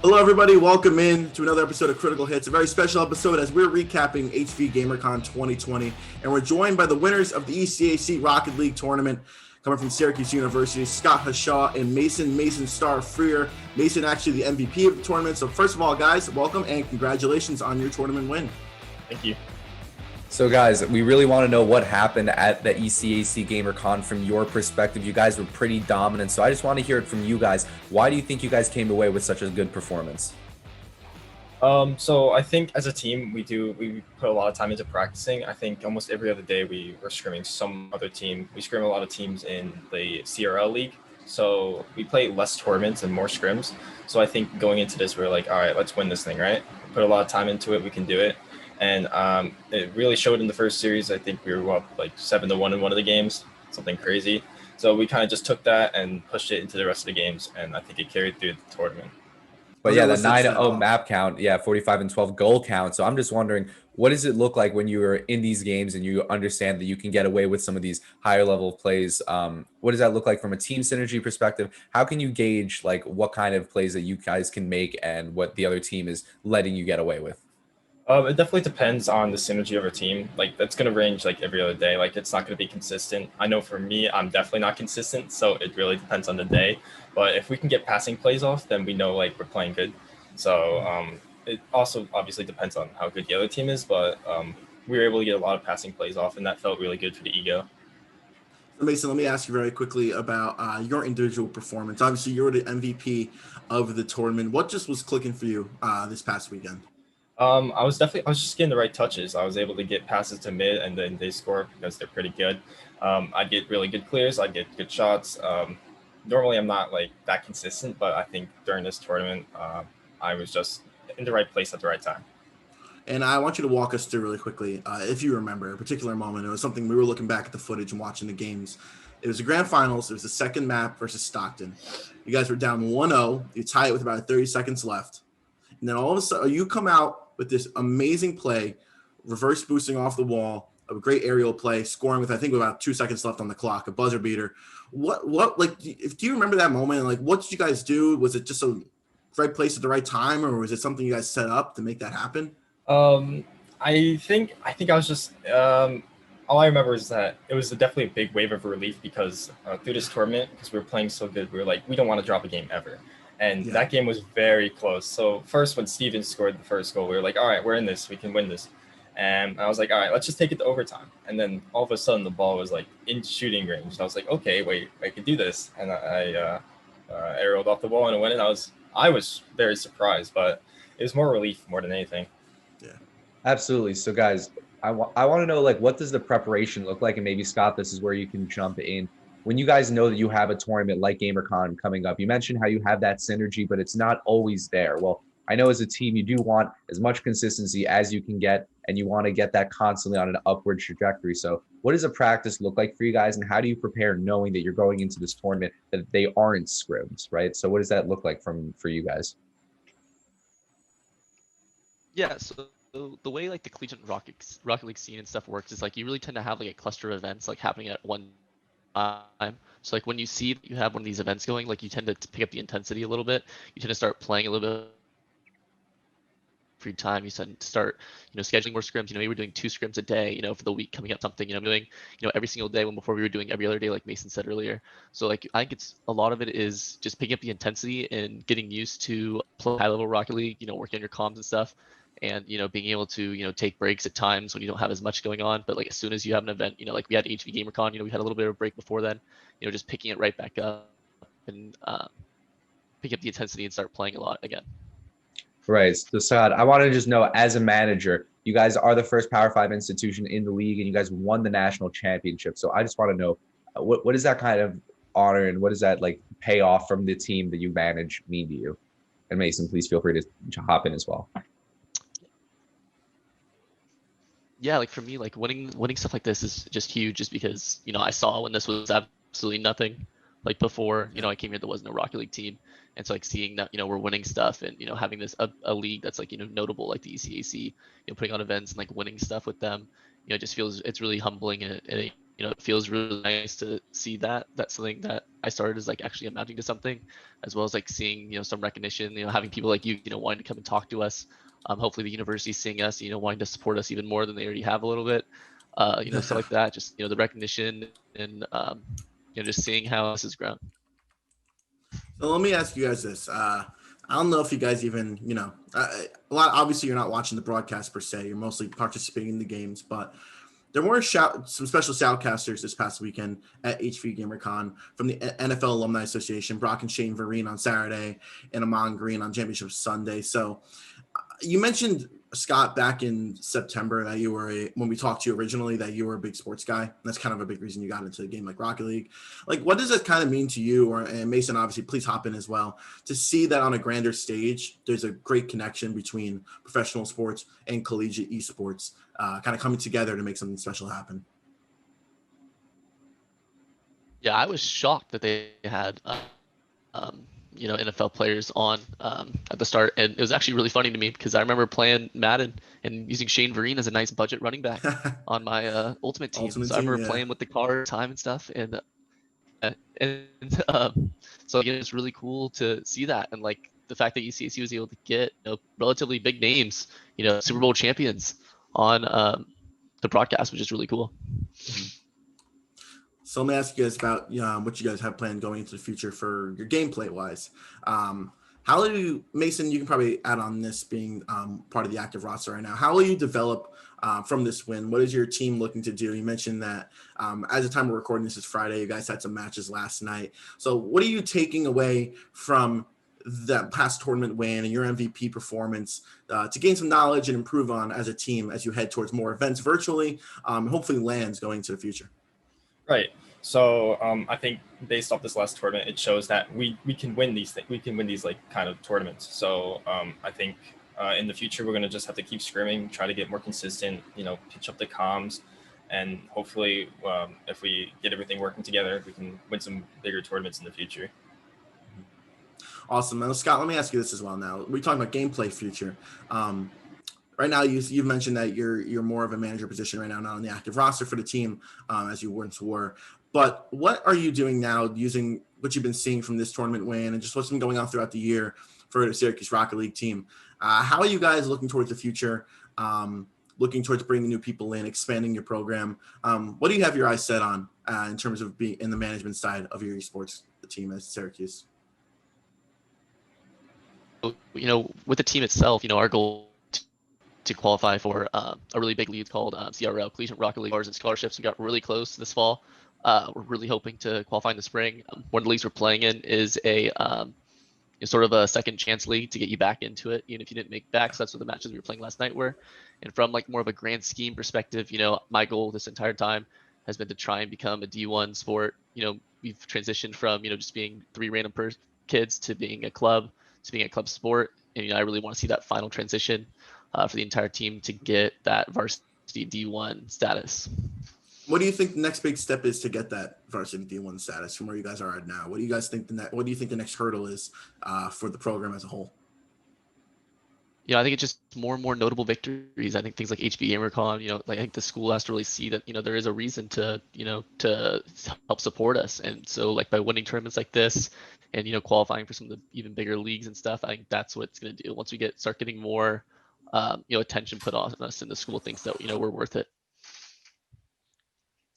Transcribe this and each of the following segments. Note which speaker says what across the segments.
Speaker 1: Hello, everybody. Welcome in to another episode of Critical Hits, a very special episode as we're recapping HV GamerCon 2020. And we're joined by the winners of the ECAC Rocket League tournament coming from Syracuse University, Scott Hushaw and Mason Star Freer. Mason actually the MVP of the tournament. So first of all, guys, welcome and congratulations on your tournament win.
Speaker 2: Thank you.
Speaker 3: So guys, we really want to know what happened at the ECAC GamerCon from your perspective. You guys were pretty dominant, so I just want to hear it from you guys. Why do you think you guys came away with such a good performance?
Speaker 2: So I think as a team, we put a lot of time into practicing. I think almost every other day we were scrimming some other team. We scrim a lot of teams in the CRL league. So we play less tournaments and more scrims. So I think going into this, we're like, all right, let's win this thing, right? Put a lot of time into it. We can do it. And it really showed in the first series. I think we were up like 7-1 in one of the games, something crazy. So we kind of just took that and pushed it into the rest of the games. And I think it carried through the tournament.
Speaker 3: But yeah, the 9-0 map count, 45-12 goal count. So I'm just wondering, what does it look like when you are in these games and you understand that you can get away with some of these higher level plays? What does that look like from a team synergy perspective? How can you gauge like what kind of plays that you guys can make and what the other team is letting you get away with?
Speaker 2: It definitely depends on the synergy of our team. Like that's going to range like every other day. Like it's not going to be consistent. I know for me, I'm definitely not consistent. So it really depends on the day. But if we can get passing plays off, then we know like we're playing good. So it also obviously depends on how good the other team is. But we were able to get a lot of passing plays off, and that felt really good for the ego.
Speaker 1: So Mason, let me ask you very quickly about your individual performance. Obviously, you're the MVP of the tournament. What just was clicking for you this past weekend?
Speaker 2: I was just getting the right touches. I was able to get passes to mid, and then they score because they're pretty good. I'd get really good clears. I'd get good shots. Normally, I'm not like that consistent, but I think during this tournament, I was just in the right place at the right time.
Speaker 1: And I want you to walk us through really quickly, if you remember a particular moment. It was something we were looking back at the footage and watching the games. It was the grand finals. It was the second map versus Stockton. You guys were down 1-0. You tie it with about 30 seconds left. And then all of a sudden, you come out with this amazing play, reverse boosting off the wall, a great aerial play, scoring with, I think, about 2 seconds left on the clock, a buzzer beater. Like, do you remember that moment? And like, what did you guys do? Was it just a right place at the right time, or was it something you guys set up to make that happen?
Speaker 2: I think I was just, all I remember is that it was definitely a big wave of relief because through this tournament, because we were playing so good, we were like, we don't want to drop a game ever. And that game was very close. So first, when Steven scored the first goal, we were like, all right, we're in this. We can win this. And I was like, all right, let's just take it to overtime. And then all of a sudden, the ball was like in shooting range. And I was like, okay, wait, I can do this. And I aerialed off the wall and it went in. I was very surprised, but it was more relief more than anything.
Speaker 1: Yeah,
Speaker 3: Absolutely. So guys, I want to know, like, what does the preparation look like? And maybe Scott, this is where you can jump in. When you guys know that you have a tournament like GamerCon coming up, you mentioned how you have that synergy, but it's not always there. Well, I know as a team, you do want as much consistency as you can get, and you want to get that constantly on an upward trajectory. So what does a practice look like for you guys, and how do you prepare knowing that you're going into this tournament that they aren't scrims, right? So what does that look like for you guys?
Speaker 4: Yeah, so the way like the Collegiate Rocket League scene and stuff works is like you really tend to have like a cluster of events like happening at one time. So like when you see that you have one of these events going, like you tend to pick up the intensity a little bit. You tend to start playing a little bit free time. You start, scheduling more scrims. Maybe we're doing 2 scrims a day, for the week coming up something, I'm doing, every single day when before we were doing every other day, like Mason said earlier. So like, I think it's a lot of it is just picking up the intensity and getting used to play high level Rocket League, working on your comms and stuff. And, being able to, take breaks at times when you don't have as much going on. But like, as soon as you have an event, like we had HV GamerCon, we had a little bit of a break before then, just picking it right back up and pick up the intensity and start playing a lot again.
Speaker 3: Right. So Scott, I want to just know, as a manager, you guys are the first Power 5 institution in the league, and you guys won the national championship. So I just want to know, what does that kind of honor and what does that like pay off from the team that you manage mean to you? And Mason, please feel free to hop in as well.
Speaker 4: Yeah, like for me, like winning stuff like this is just huge, just because I saw when this was absolutely nothing. Like before, I came here, there was no Rocket League team, and so like seeing that we're winning stuff and having this a league that's like notable like the ECAC, putting on events and like winning stuff with them, it just feels it's really humbling and it feels really nice to see that. That's something that I started as like actually amounting to something, as well as like seeing, some recognition, having people like you, wanting to come and talk to us. Hopefully the university seeing us, wanting to support us even more than they already have a little bit. Stuff like that. Just, the recognition and, just seeing how this has grown.
Speaker 1: So let me ask you guys this. I don't know if you guys even, a lot. Obviously, you're not watching the broadcast per se. You're mostly participating in the games, but there were some special shoutcasters this past weekend at HV GamerCon from the NFL Alumni Association, Brock and Shane Vereen on Saturday and Amon Green on Championship Sunday. So you mentioned, Scott, back in September that you were when we talked to you originally, that you were a big sports guy. That's kind of a big reason you got into a game like Rocket League. Like, what does that kind of mean to you? And Mason, obviously, please hop in as well, to see that on a grander stage, there's a great connection between professional sports and collegiate esports, kind of coming together to make something special happen.
Speaker 4: Yeah, I was shocked that they had, NFL players on at the start, and it was actually really funny to me because I remember playing Madden and using Shane Vereen as a nice budget running back on my Ultimate Team. So I remember playing with the car time and stuff, and so it's really cool to see that, and like the fact that UCSC was able to get relatively big names, Super Bowl champions on the broadcast, which is really cool.
Speaker 1: So let me ask you guys about what you guys have planned going into the future for your gameplay wise. How do you, Mason, you can probably add on this being part of the active roster right now. How will you develop from this win? What is your team looking to do? You mentioned that as the time we're recording, this is Friday, you guys had some matches last night. So what are you taking away from that past tournament win and your MVP performance to gain some knowledge and improve on as a team as you head towards more events virtually, hopefully lands going into the future?
Speaker 2: Right. So I think based off this last tournament, it shows that we can win these things. We can win these like kind of tournaments. So I think in the future we're gonna just have to keep scrimming, try to get more consistent. Pitch up the comms, and hopefully if we get everything working together, we can win some bigger tournaments in the future.
Speaker 1: Awesome. Now, Scott, let me ask you this as well. Now we're talking about gameplay future. Right now, you've mentioned that you're more of a manager position right now, not on the active roster for the team as you once were. But what are you doing now using what you've been seeing from this tournament win and just what's been going on throughout the year for the Syracuse Rocket League team? How are you guys looking towards the future, looking towards bringing new people in, expanding your program? What do you have your eyes set on in terms of being in the management side of your esports team at Syracuse?
Speaker 4: With the team itself, our goal to qualify for a really big league called CRL, Collegiate Rocket League, and scholarships. We got really close this fall. We're really hoping to qualify in the spring. One of the leagues we're playing in is a sort of a second chance league to get you back into it, even if you didn't make back. So that's what the matches we were playing last night were. And from like more of a grand scheme perspective, my goal this entire time has been to try and become a D1 sport. We've transitioned from just being three random kids to being a club, to being a club sport, and I really want to see that final transition for the entire team to get that varsity D1 status.
Speaker 1: What do you think the next big step is to get that varsity D1 status from where you guys are at now? What do you guys think what do you think the next hurdle is for the program as a whole?
Speaker 4: I think it's just more and more notable victories. I think things like HB GamerCon, I think the school has to really see that, there is a reason to help support us. And so like by winning tournaments like this and, qualifying for some of the even bigger leagues and stuff, I think that's what it's going to do. Once we start getting more, attention put on us and the school thinks that, we're worth it.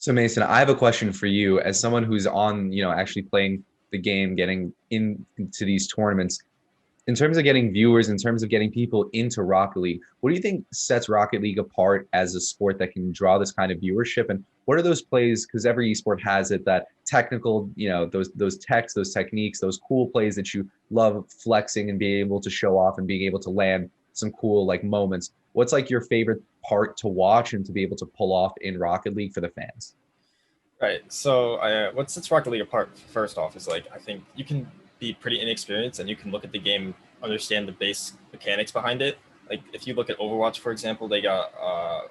Speaker 3: So Mason, I have a question for you as someone who's on, actually playing the game, getting into these tournaments. In terms of getting viewers, in terms of getting people into Rocket League, what do you think sets Rocket League apart as a sport that can draw this kind of viewership? And what are those plays, because every esport has it, that technical, those techs, those techniques, those cool plays that you love flexing and being able to show off and being able to land some cool like moments. What's like your favorite part to watch and to be able to pull off in Rocket League for the fans?
Speaker 2: Right. So what sets Rocket League apart, first off, is like I think you can be pretty inexperienced and you can look at the game, understand the base mechanics behind it. Like if you look at Overwatch, for example, they got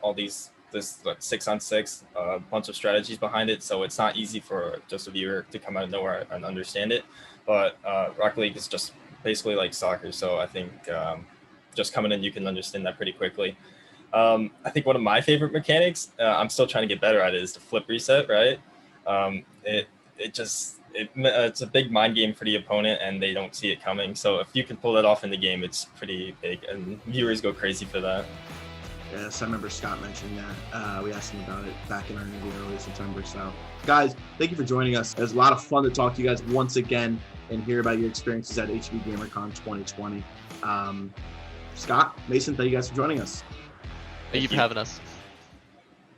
Speaker 2: all this like 6-on-6, a bunch of strategies behind it. So it's not easy for just a viewer to come out of nowhere and understand it. But Rocket League is just basically like soccer. So I think just coming in, you can understand that pretty quickly. I think one of my favorite mechanics, I'm still trying to get better at it, is the flip reset, right? It's a big mind game for the opponent, and they don't see it coming. So if you can pull that off in the game, it's pretty big, and viewers go crazy for that.
Speaker 1: Yes, I remember Scott mentioning that. We asked him about it back in our interview early September. So, guys, thank you for joining us. It was a lot of fun to talk to you guys once again and hear about your experiences at HB GamerCon 2020. Scott, Mason, thank you guys for joining us.
Speaker 4: Thank you for having us.